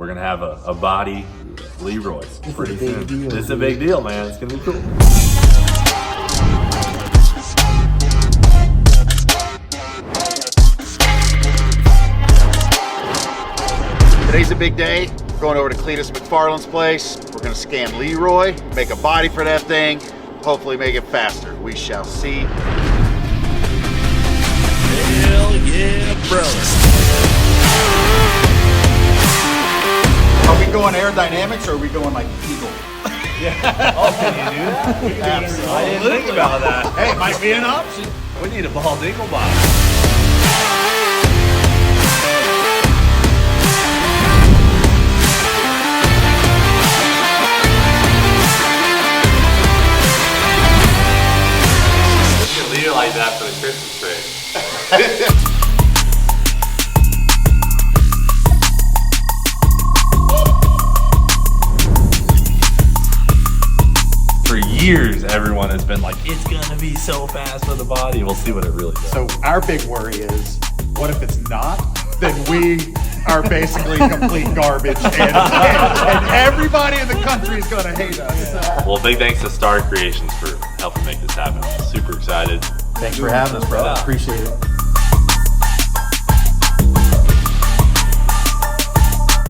we're gonna have a body Leroy pretty soon. This is a big deal, man. It's gonna be cool. Today's a big day. We're going over to Cleetus McFarland's place. We're gonna scan Leroy, make a body for that thing, hopefully make it faster. We shall see. Hell yeah, brother. Are we going aerodynamics or are we going like eagle? Yeah. Oh, can you do that? Absolutely. I didn't think about that. Hey, it might be an option. We need a bald eagle body. Like that for the Christmas tree. For years, everyone has been like, it's gonna be so fast for the body. We'll see what it really does. So our big worry is, what if it's not? Then we are basically complete garbage, and everybody in the country is gonna hate us. Well, big thanks to Star Creations for helping make this happen. I'm super excited. Thanks for having us, brother. Yeah. Appreciate it.